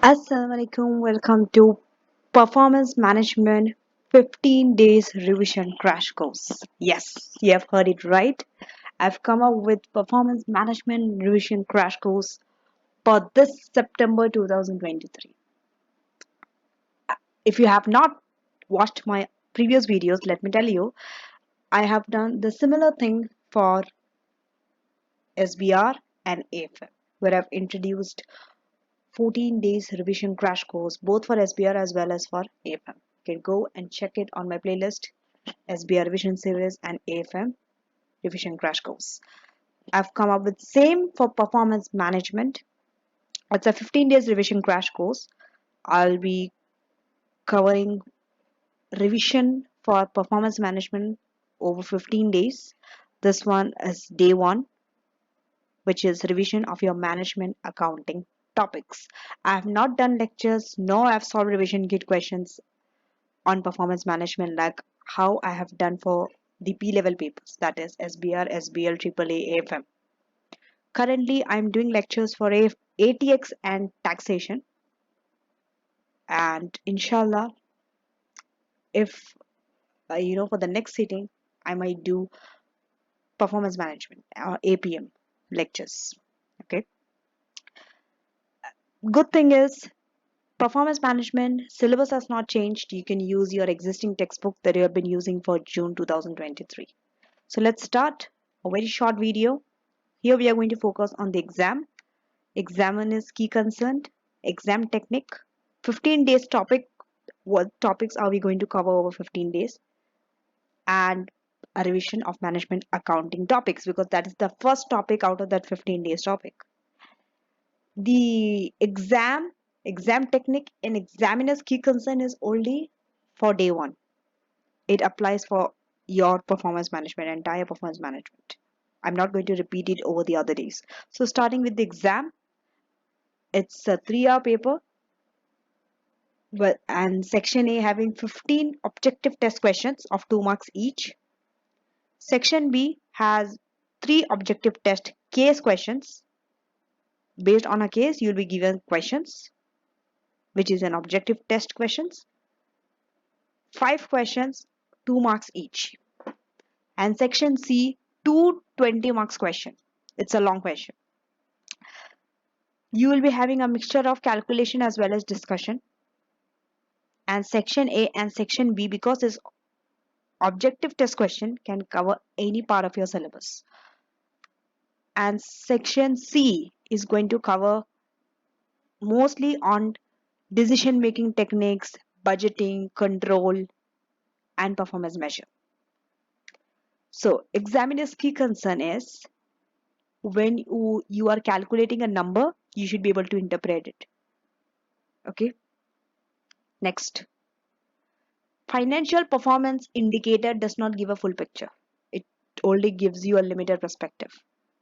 Assalamualaikum. Welcome to Performance Management 15 Days Revision Crash Course. Yes, you have heard it right. I've come up with Performance Management Revision Crash Course for this September 2023. If you have not watched my previous videos, let me tell you, I have done the similar thing for SBR and AFM, where I've introduced 14 days revision crash course both for SBR as well as for AFM. You can go and check it on my playlist SBR revision series and AFM revision crash course. I've come up with same for performance management. It's a 15 days revision crash course. I'll be covering revision for performance management over 15 days. This one is day 1, which is revision of your management accounting topics. I have not done lectures, no, I've solved revision kit questions on performance management like how I have done for the P level papers, that is SBR, SBL, AAA, AFM. Currently, I'm doing lectures for ATX and taxation, and inshallah, if for the next sitting, I might do performance management or APM lectures. Okay, good thing is performance management syllabus has not changed. You can use your existing textbook that you have been using for June 2023. So let's start a very short video. Here we are going to focus on the exam. Examiner's key concern, exam technique, 15 days topic. What topics are we going to cover over 15 days? And a revision of management accounting topics, because that is the first topic out of that 15 days topic. The exam technique and examiner's key concern is only for day 1. It applies for your performance management, entire performance management. I'm not going to repeat it over the other days. So starting with the exam, it's a 3-hour paper, and section A having 15 objective test questions of 2 marks each. Section B has 3 objective test case questions. Based on a case, you'll be given questions, which is an objective test questions. 5 questions, 2 marks each. And section C, 2 20 marks question. It's a long question. You will be having a mixture of calculation as well as discussion. And section A and section B, because this objective test question, can cover any part of your syllabus. And section C is going to cover mostly on decision making techniques, budgeting, control, and performance measure. So examiner's key concern is when you are calculating a number, you should be able to interpret it. Okay. Next. Financial performance indicator does not give a full picture. It only gives you a limited perspective.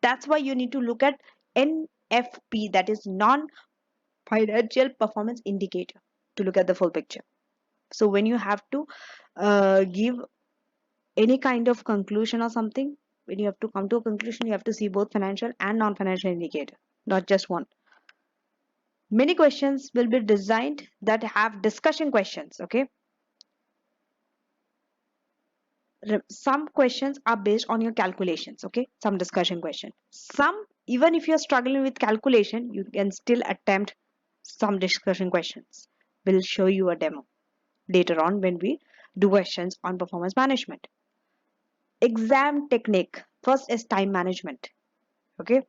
That's why you need to look at NFP, that is non-financial performance indicator, to look at the full picture. So when you have to give any kind of conclusion or something, when you have to come to a conclusion, you have to see both financial and non-financial indicator, not just one. Many questions will be designed that have discussion questions. Okay. Some questions are based on your calculations. Okay, some discussion question. Some, even if you're struggling with calculation, you can still attempt some discussion questions. We'll show you a demo later on when we do questions on performance management. Exam technique, first is time management. Okay,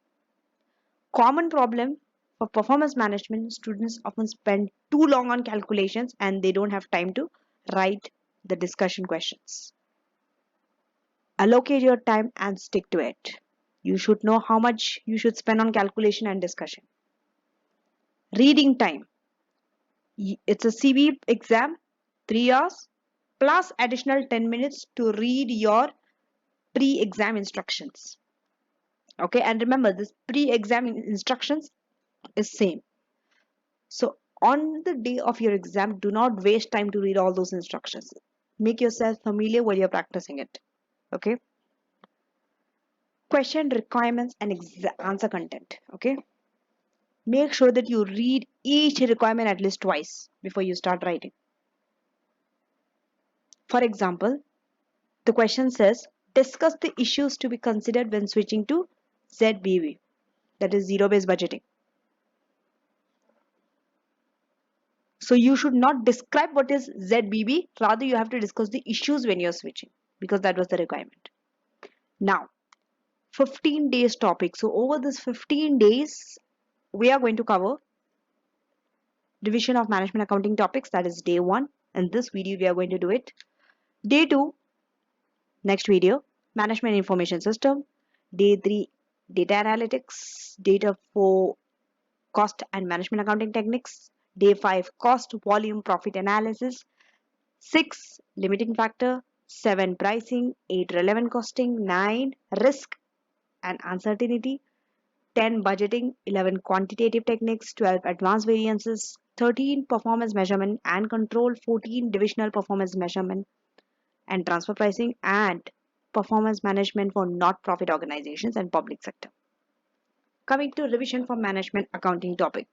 common problem for performance management, students often spend too long on calculations and they don't have time to write the discussion questions. Allocate your time and stick to it. You should know how much you should spend on calculation and discussion. Reading time. It's a CV exam, 3 hours plus additional 10 minutes to read your pre-exam instructions. Okay, and remember this pre-exam instructions is same. So on the day of your exam, do not waste time to read all those instructions. Make yourself familiar while you're practicing it. Okay. Question requirements and answer content. Okay. Make sure that you read each requirement at least twice before you start writing. For example, the question says, discuss the issues to be considered when switching to ZBB, that is zero-based budgeting. So you should not describe what is ZBB, rather you have to discuss the issues when you're switching, because that was the requirement. Now, 15 days topic. So over this 15 days, we are going to cover division of management accounting topics, that is day 1. In this video, we are going to do it. Day 2, next video, management information system. Day 3, data analytics. Data 4, cost and management accounting techniques. Day 5, cost, volume, profit analysis. 6, limiting factor. 7, pricing. 8, relevant costing. 9, risk and uncertainty. 10, budgeting. 11, quantitative techniques. 12, advanced variances. 13, performance measurement and control. 14, divisional performance measurement and transfer pricing, and performance management for not-profit organizations and public sector. Coming to revision for management accounting topic.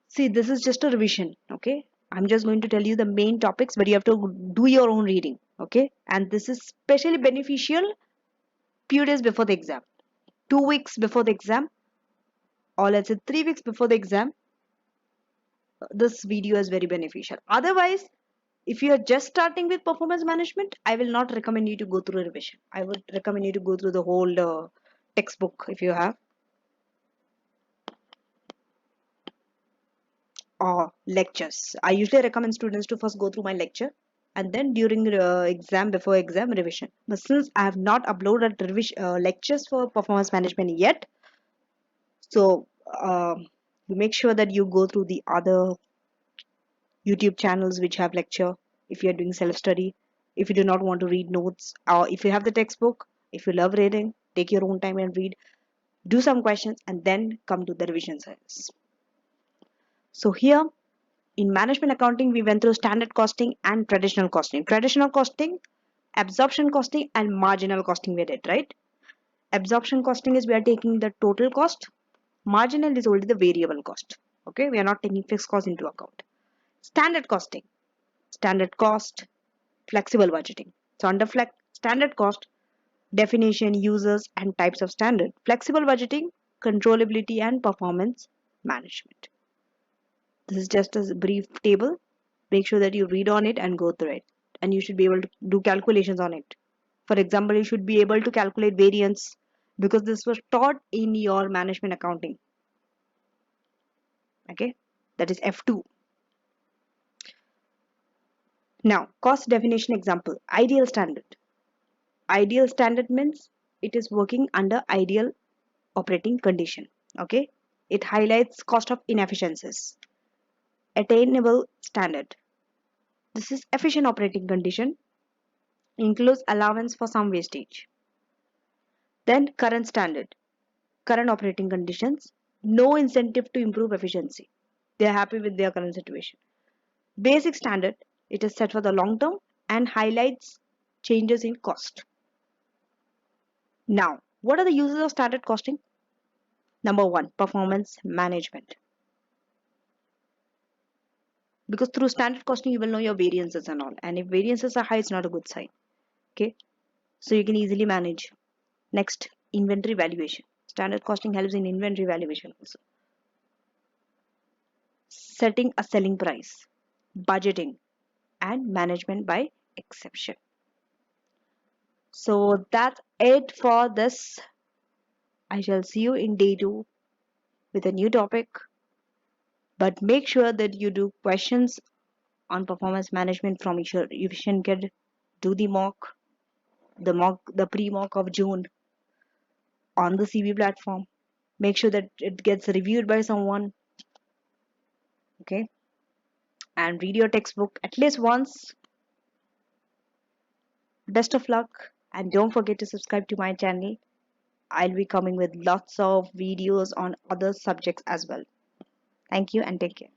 See, this is just a revision, okay? I'm just going to tell you the main topics, but you have to do your own reading, okay? And this is especially beneficial few days before the exam, 2 weeks before the exam, or let's say 3 weeks before the exam. This video is very beneficial. Otherwise, if you are just starting with performance management, I will not recommend you to go through a revision. I would recommend you to go through the whole textbook if you have, or lectures. I usually recommend students to first go through my lecture and then during the exam, before exam, revision. But since I have not uploaded lectures for performance management yet, so you make sure that you go through the other YouTube channels which have lecture if you are doing self-study. If you do not want to read notes, or if you have the textbook, if you love reading, take your own time and read, do some questions, and then come to the revision science. So here in management accounting, we went through standard costing and traditional costing. Traditional costing, absorption costing, and marginal costing we did, right? Absorption costing is we are taking the total cost. Marginal is only the variable cost. Okay, we are not taking fixed cost into account. Standard costing, standard cost, flexible budgeting. So under standard cost, definition, users, and types of standard. Flexible budgeting, controllability and performance management. This is just a brief table. Make sure that you read on it and go through it. And you should be able to do calculations on it. For example, you should be able to calculate variance because this was taught in your management accounting. Okay, that is F2. Now, cost definition example. Ideal standard. Ideal standard means it is working under ideal operating condition. Okay, it highlights cost of inefficiencies. Attainable standard. This is efficient operating condition, includes allowance for some wastage. Then current standard. Current operating conditions, no incentive to improve efficiency. They are happy with their current situation. Basic standard, it is set for the long term and highlights changes in cost. Now, what are the uses of standard costing? Number 1, performance management. Because through standard costing, you will know your variances and all. And if variances are high, it's not a good sign. Okay, so you can easily manage. Next, inventory valuation. Standard costing helps in inventory valuation also. Setting a selling price, budgeting, and management by exception. So that's it for this. I shall see you in day 2 with a new topic. But make sure that you do questions on performance management from your revision kit. Do the the pre-mock of June on the CV platform. Make sure that it gets reviewed by someone. Okay, and read your textbook at least once. Best of luck, and don't forget to subscribe to my channel. I'll be coming with lots of videos on other subjects as well. Thank you and take care.